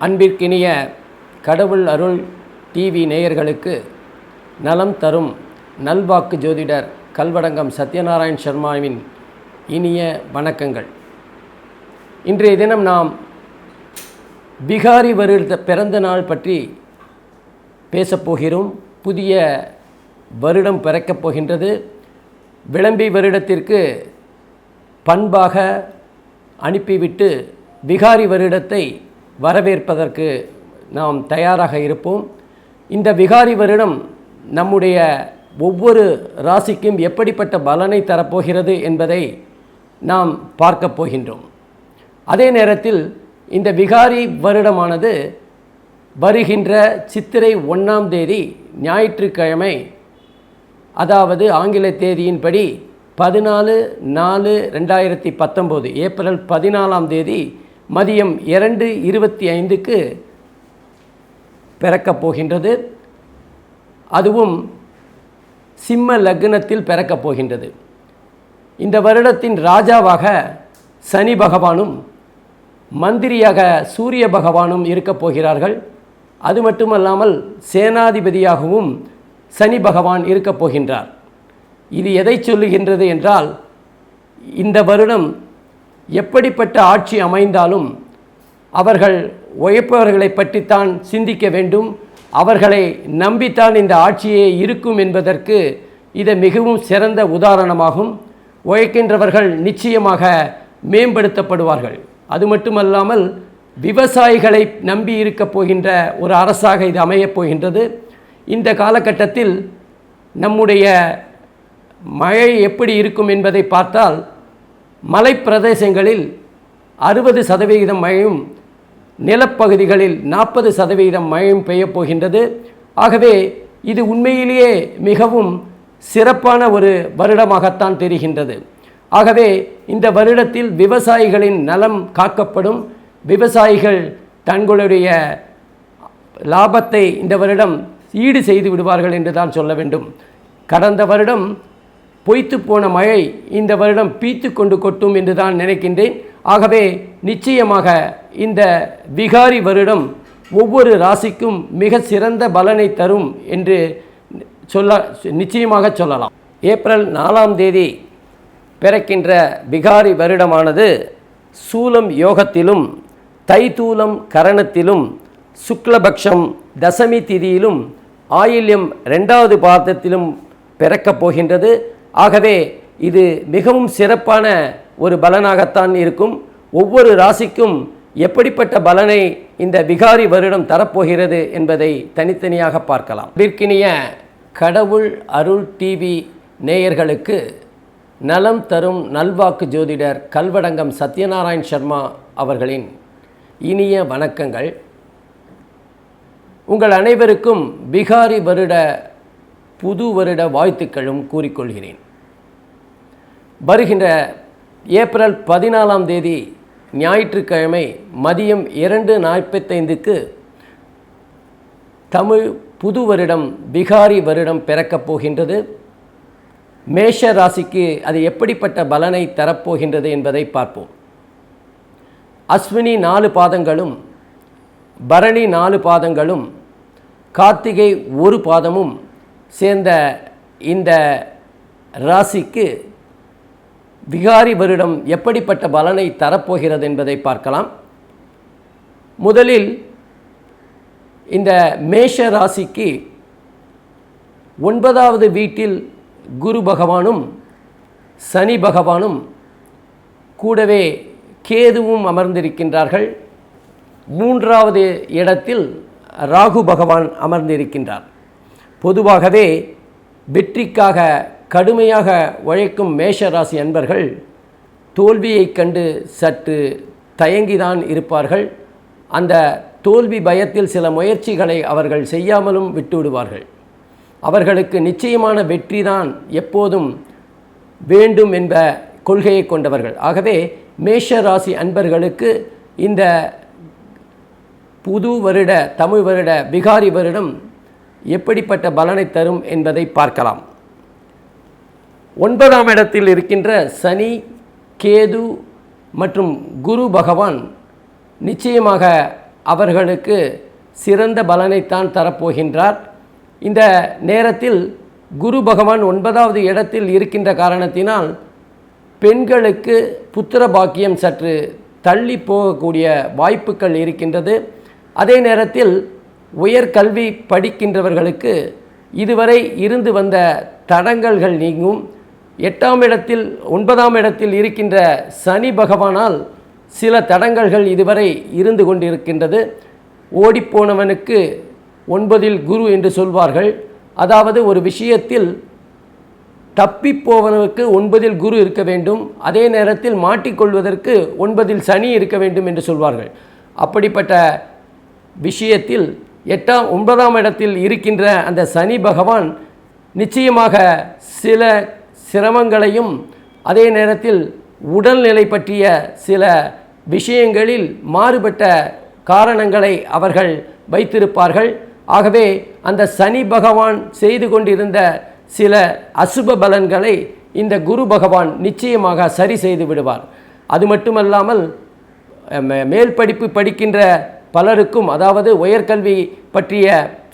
அன்பிற்கினிய கடவுள் அருள் டிவி நேயர்களுக்கு நலம் தரும் நல்வாக்கு ஜோதிடர் கல்வடங்கம் சத்யநாராயண் சர்மாவின் இனிய வணக்கங்கள். இன்றைய தினம் நாம் பிகாரி வருட பிறந்த நாள் பற்றி பேசப்போகிறோம். புதிய வருடம் பிறக்கப் போகின்றது. விளம்பி வருடத்திற்கு பண்பாக அனுப்பிவிட்டு பிகாரி வருடத்தை வரவேற்பதற்கு நாம் தயாராக இருப்போம். இந்த பிகாரி வருடம் நம்முடைய ஒவ்வொரு ராசிக்கும் எப்படிப்பட்ட பலனை தரப்போகிறது என்பதை நாம் பார்க்க போகின்றோம். அதே நேரத்தில் இந்த பிகாரி வருடமானது வருகின்ற சித்திரை 1ஆம் தேதி ஞாயிற்றுக்கிழமை, அதாவது ஆங்கில தேதியின்படி 14/4/2019 ஏப்ரல் 14ஆம் தேதி மதியம் 2:25க்கு பிறக்கப் போகின்றது. அதுவும் சிம்ம லக்னத்தில் பிறக்கப் போகின்றது. இந்த வருடத்தின் ராஜாவாக சனி பகவானும் மந்திரியாக சூரிய பகவானும் இருக்கப் போகிறார்கள். அது மட்டுமல்லாமல் சேனாதிபதியாகவும் சனி பகவான் இருக்கப் போகின்றார். இது எதை சொல்லுகின்றது என்றால், இந்த வருடம் எப்படிப்பட்ட ஆட்சி அமைந்தாலும் அவர்கள் உழைப்பவர்களை பற்றித்தான் சிந்திக்க வேண்டும், அவர்களை நம்பித்தான் இந்த ஆட்சியே இருக்கும் என்பதற்கு இது மிகவும் சிறந்த உதாரணமாகும். உழைக்கின்றவர்கள் நிச்சயமாக மேம்படுத்தப்படுவார்கள். அது மட்டுமல்லாமல் விவசாயிகளை நம்பி இருக்கப் போகின்ற ஒரு அரசாக இது அமையப் போகின்றது. இந்த காலகட்டத்தில் நம்முடைய மழை எப்படி இருக்கும் என்பதை பார்த்தால், மலைப்பிரதேசங்களில் 60% மழையும் நிலப்பகுதிகளில் 40% மழையும் பெய்யப் போகின்றது. ஆகவே இது உண்மையிலேயே மிகவும் சிறப்பான ஒரு வருடமாகத்தான் தெரிகின்றது. ஆகவே இந்த வருடத்தில் விவசாயிகளின் நலம் காக்கப்படும். விவசாயிகள் தங்களுடைய லாபத்தை இந்த வருடம் ஈடு செய்து விடுவார்கள் என்று தான் சொல்ல வேண்டும். கடந்த வருடம் பொய்த்து போன மழை இந்த வருடம் பீத்து கொண்டு கொட்டும் என்று தான் நினைக்கின்றேன். ஆகவே நிச்சயமாக இந்த பிகாரி வருடம் ஒவ்வொரு ராசிக்கும் மிக சிறந்த பலனை தரும் என்று நிச்சயமாக சொல்லலாம். ஏப்ரல் 4ஆம் தேதி பிறக்கின்ற பிகாரி வருடமானது சூலம் யோகத்திலும், தைத்தூலம் கரணத்திலும், சுக்லபக்ஷம் தசமி திதியிலும், ஆயில்யம் 2வது பாதத்திலும் பிறக்கப் போகின்றது. ஆகவே இது மிகவும் சிறப்பான ஒரு பலனாகத்தான் இருக்கும். ஒவ்வொரு ராசிக்கும் எப்படிப்பட்ட பலனை இந்த பிகாரி வருடம் தரப்போகிறது என்பதை தனித்தனியாக பார்க்கலாம். இதற்கினிய கடவுள் அருள் டிவி நேயர்களுக்கு நலம் தரும் நல்வாக்கு ஜோதிடர் கல்வடங்கம் சத்யநாராயண் சர்மா அவர்களின் இனிய வணக்கங்கள். உங்கள் அனைவருக்கும் பிகாரி வருட புது வருட வாழ்த்துக்களும் கூறிக்கொள்கிறேன். வருகின்ற ஏப்ரல் 14ஆம் தேதி ஞாயிற்றுக்கிழமை மதியம் 2:45க்கு தமிழ் புது வருடம் பிகாரி வருடம் பிறக்கப் போகின்றது. மேஷ ராசிக்கு அது எப்படிப்பட்ட பலனை தரப்போகின்றது என்பதை பார்ப்போம். அஸ்வினி 4 பாதங்களும், பரணி 4 பாதங்களும், கார்த்திகை 1 பாதமும் சேர்ந்த இந்த ராசிக்கு பிகாரி வருடம் எப்படிப்பட்ட பலனை தரப்போகிறது என்பதை பார்க்கலாம். முதலில் இந்த மேஷ ராசிக்கு 9வது வீட்டில் குரு பகவானும் சனி பகவானும் கூடவே கேதுவும் அமர்ந்திருக்கின்றார்கள். 3வது இடத்தில் ராகு பகவான் அமர்ந்திருக்கின்றார். பொதுவாகவே வெற்றிக்காக கடுமையாக உழைக்கும் மேஷராசி அன்பர்கள் தோல்வியை கண்டு சற்று தயங்கிதான் இருப்பார்கள். அந்த தோல்வி பயத்தில் சில முயற்சிகளை அவர்கள் செய்யாமலும் விட்டுவிடுவார்கள். அவர்களுக்கு நிச்சயமான வெற்றி தான் எப்போதும் வேண்டும் என்ற கொள்கையை கொண்டவர்கள். ஆகவே மேஷராசி அன்பர்களுக்கு இந்த புது வருட தமிழ் வருட பிகாரி வருடம் எப்படிப்பட்ட பலனை தரும் என்பதை பார்க்கலாம். 9ஆம் இடத்தில் இருக்கின்ற சனி, கேது மற்றும் குரு பகவான் நிச்சயமாக அவர்களுக்கு சிறந்த பலனைத்தான் தரப்போகின்றார். இந்த நேரத்தில் குரு பகவான் 9வது இடத்தில் இருக்கின்ற காரணத்தினால் பெண்களுக்கு புத்திர பாக்கியம் சற்று தள்ளி போகக்கூடிய வாய்ப்புகள் இருக்கின்றது. அதே நேரத்தில் உயர்கல்வி படிக்கின்றவர்களுக்கு இதுவரை இருந்து வந்த தடங்கல்கள் நீங்கும். 8ஆம் இடத்தில் 9ஆம் இடத்தில் இருக்கின்ற சனி பகவானால் சில தடங்கல்கள் இதுவரை இருந்து கொண்டிருக்கின்றது. ஓடிப்போனவனுக்கு 9ல் குரு என்று சொல்வார்கள். அதாவது ஒரு விஷயத்தில் தப்பிப்போவனுக்கு 9ல் குரு இருக்க வேண்டும், அதே நேரத்தில் மாட்டிக்கொள்வதற்கு 9ல் சனி இருக்க வேண்டும் என்று சொல்வார்கள். அப்படிப்பட்ட விஷயத்தில் 9ஆம் இடத்தில் இருக்கின்ற அந்த சனி பகவான் நிச்சயமாக சில சிரமங்களையும் அதே நேரத்தில் உடல்நிலை பற்றிய சில விஷயங்களில் மாறுபட்ட காரணங்களை அவர்கள் வைத்திருப்பார்கள். ஆகவே அந்த சனி பகவான் செய்து கொண்டிருந்த சில அசுப பலன்களை இந்த குரு பகவான் நிச்சயமாக சரி செய்து விடுவார். அது மட்டுமல்லாமல் மேல் படிப்பு படிக்கின்ற பலருக்கும், அதாவது உயர்கல்வி பற்றிய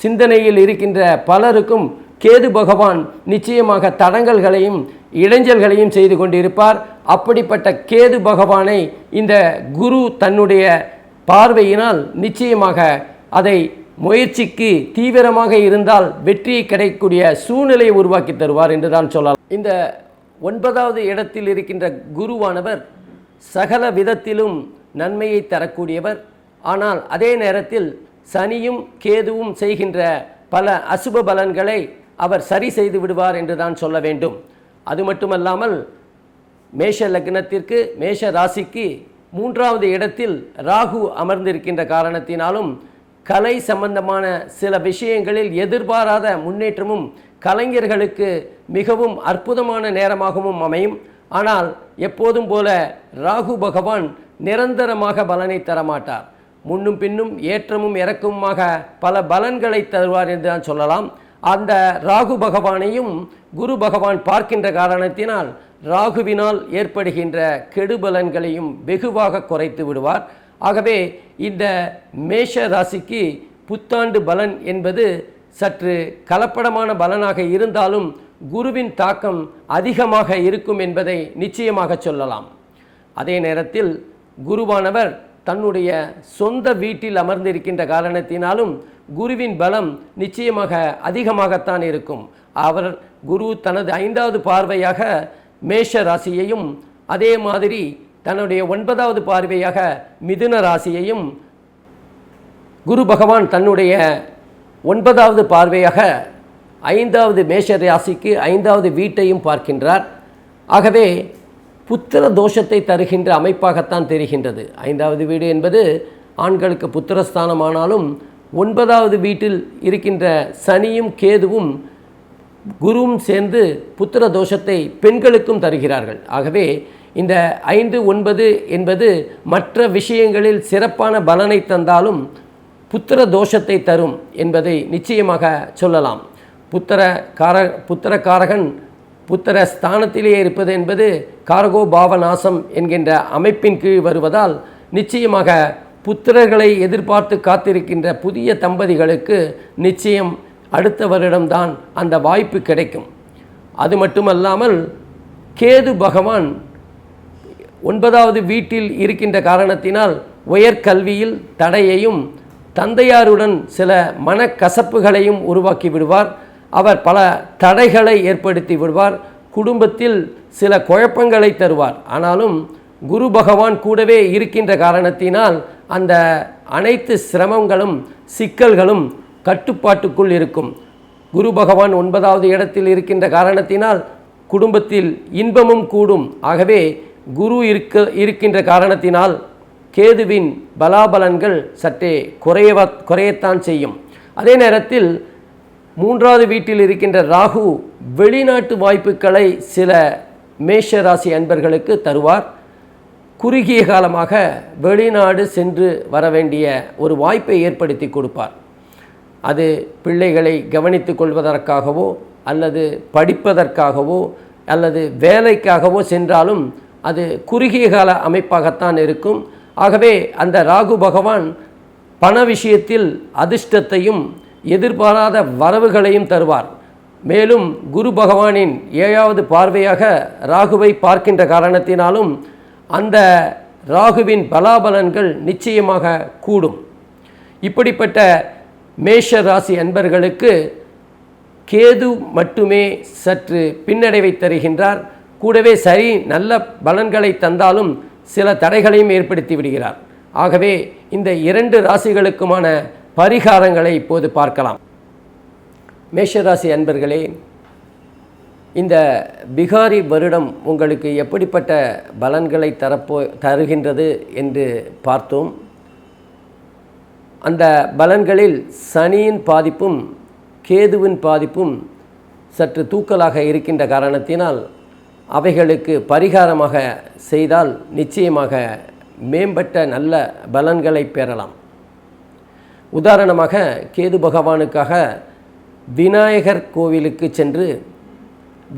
சிந்தனையில் இருக்கின்ற பலருக்கும் கேது பகவான் நிச்சயமாக தடங்கல்களையும் இடைஞ்சல்களையும் செய்து கொண்டிருப்பார். அப்படிப்பட்ட கேது பகவானை இந்த குரு தன்னுடைய பார்வையினால் நிச்சயமாக அதை முயற்சிக்கு தீவிரமாக இருந்தால் வெற்றி கிடைக்கக்கூடிய சூழ்நிலையை உருவாக்கி தருவார் என்று தான் சொல்லலாம். இந்த 9வது இடத்தில் இருக்கின்ற குருவானவர் சகல விதத்திலும் நன்மையை தரக்கூடியவர். ஆனால் அதே நேரத்தில் சனியும் கேதுவும் செய்கின்ற பல அசுப பலன்களை அவர் சரி செய்து விடுவார் என்று தான் சொல்ல வேண்டும். அது மட்டுமல்லாமல் மேஷ லக்னத்திற்கு, மேஷ ராசிக்கு 3வது இடத்தில் ராகு அமர்ந்திருக்கின்ற காரணத்தினாலும் கலை சம்பந்தமான சில விஷயங்களில் எதிர்பாராத முன்னேற்றமும் கலைஞர்களுக்கு மிகவும் அற்புதமான நேரமாகவும் அமையும். ஆனால் எப்போதும் போல ராகு பகவான் நிரந்தரமாக பலனை தரமாட்டார். முன்னும் பின்னும் ஏற்றமும் இறக்கமுமாக பல பலன்களை தருவார் என்று தான் சொல்லலாம். அந்த ராகு பகவானையும் குரு பகவான் பார்க்கின்ற காரணத்தினால் ராகுவினால் ஏற்படுகின்ற கெடுபலன்களையும் வெகுவாக குறைத்து விடுவார். ஆகவே இந்த மேஷ ராசிக்கு புத்தாண்டு பலன் என்பது சற்று கலப்படமான பலனாக இருந்தாலும் குருவின் தாக்கம் அதிகமாக இருக்கும் என்பதை நிச்சயமாக சொல்லலாம். அதே நேரத்தில் குருவானவர் தன்னுடைய சொந்த வீட்டில் அமர்ந்திருக்கின்ற காரணத்தினாலும் குருவின் பலம் நிச்சயமாக அதிகமாகத்தான் இருக்கும். அவர் குரு தனது 5வது பார்வையாக மேஷ ராசியையும், அதே மாதிரி தன்னுடைய 9வது பார்வையாக மிதுன ராசியையும், குரு பகவான் தன்னுடைய 9வது பார்வையாக 5வது மேஷ ராசிக்கு 5வது வீட்டையும் பார்க்கின்றார். ஆகவே புத்திர தோஷத்தை தருகின்ற அமைப்பாகத்தான் தெரிகின்றது. 5வது வீடு என்பது ஆண்களுக்கு புத்திரஸ்தானமானாலும் 9வது வீட்டில் இருக்கின்ற சனியும் கேதுவும் குருவும் சேர்ந்து புத்திர தோஷத்தை பெண்களுக்கும் தருகிறார்கள். ஆகவே இந்த 5, 9 என்பது மற்ற விஷயங்களில் சிறப்பான பலனை தந்தாலும் புத்திர தோஷத்தை தரும் என்பதை நிச்சயமாக சொல்லலாம். புத்திரகாரகன் புத்திர ஸ்தானத்திலேயே இருப்பது என்பது காரகோ பாவநாசம் என்கின்ற அமைப்பின் கீழ் வருவதால் நிச்சயமாக புத்திரர்களை எதிர்பார்த்து காத்திருக்கின்ற புதிய தம்பதிகளுக்கு நிச்சயம் அடுத்த வருடம்தான் அந்த வாய்ப்பு கிடைக்கும். அது மட்டுமல்லாமல் கேது பகவான் 9வது வீட்டில் இருக்கின்ற காரணத்தினால் உயர்கல்வியில் தடையையும் தந்தையாருடன் சில மனக்கசப்புகளையும் உருவாக்கி விடுவார். அவர் பல தடைகளை ஏற்படுத்தி விடுவார். குடும்பத்தில் சில குழப்பங்களை தருவார். ஆனாலும் குரு பகவான் கூடவே இருக்கின்ற காரணத்தினால் அந்த அனைத்து சிரமங்களும் சிக்கல்களும் கட்டுப்பாட்டுக்குள் இருக்கும். குரு பகவான் 9வது இடத்தில் இருக்கின்ற காரணத்தினால் குடும்பத்தில் இன்பமும் கூடும். ஆகவே குரு இருக்கின்ற காரணத்தினால் கேதுவின் பலாபலன்கள் சற்றே குறையத்தான் செய்யும். அதே நேரத்தில் 3வது வீட்டில் இருக்கின்ற ராகு வெளிநாட்டு வாய்ப்புகளை சில மேஷ ராசி அன்பர்களுக்கு தருவார். குறுகிய காலமாக வெளிநாடு சென்று வர வேண்டிய ஒரு வாய்ப்பை ஏற்படுத்தி கொடுப்பார். அது பிள்ளைகளை கவனித்து கொள்வதற்காகவோ அல்லது படிப்பதற்காகவோ அல்லது வேலைக்காகவோ சென்றாலும் அது குறுகிய கால அமைப்பாகத்தான் இருக்கும். ஆகவே அந்த ராகு பகவான் பண விஷயத்தில் அதிர்ஷ்டத்தையும் எதிர்பாராத வரவுகளையும் தருவார். மேலும் குரு பகவானின் 7வது பார்வையாக ராகுவை பார்க்கின்ற காரணத்தினாலும் அந்த ராகுவின் பலாபலன்கள் நிச்சயமாக கூடும். இப்படிப்பட்ட மேஷ ராசி அன்பர்களுக்கு கேது மட்டுமே சற்று பின்னடைவை தருகின்றார். கூடவே சரி நல்ல பலன்களை தந்தாலும் சில தடைகளையும் ஏற்படுத்தி விடுகிறார். ஆகவே இந்த 2 ராசிகளுக்குமான பரிகாரங்களை இப்போது பார்க்கலாம். மேஷராசி அன்பர்களே, இந்த பிகாரி வருடம் உங்களுக்கு எப்படிப்பட்ட பலன்களை தருகின்றது என்று பார்த்தோம். அந்த பலன்களில் சனியின் பாதிப்பும் கேதுவின் பாதிப்பும் சற்று தூக்கலாக இருக்கின்ற காரணத்தினால் அவைகளுக்கு பரிகாரமாக செய்தால் நிச்சயமாக மேம்பட்ட நல்ல பலன்களை பெறலாம். உதாரணமாக கேது பகவானுக்காக விநாயகர் கோவிலுக்கு சென்று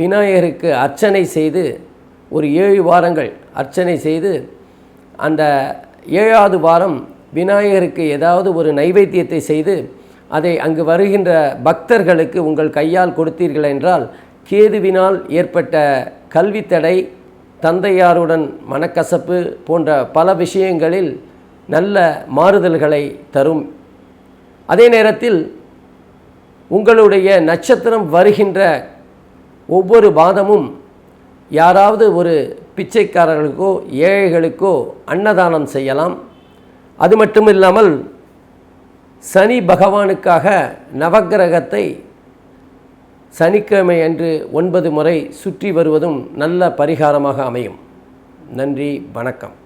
விநாயகருக்கு அர்ச்சனை செய்து ஒரு 7 வாரங்கள் அர்ச்சனை செய்து அந்த 7வது வாரம் விநாயகருக்கு ஏதாவது ஒரு நைவேத்தியத்தை செய்து அதை அங்கு வருகின்ற பக்தர்களுக்கு உங்கள் கையால் கொடுத்தீர்கள் என்றால் கேதுவினால் ஏற்பட்ட கல்வி தடை, தந்தையாருடன் மனக்கசப்பு போன்ற பல விஷயங்களில் நல்ல மாறுதல்களை தரும். அதே நேரத்தில் உங்களுடைய நட்சத்திரம் வருகின்ற ஒவ்வொரு மாதமும் யாராவது ஒரு பிச்சைக்காரர்களுக்கோ ஏழைகளுக்கோ அன்னதானம் செய்யலாம். அது மட்டும் இல்லாமல் சனி பகவானுக்காக நவக்கிரகத்தை சனிக்கிழமை அன்று 9 முறை சுற்றி வருவதும் நல்ல பரிகாரமாக அமையும். நன்றி, வணக்கம்.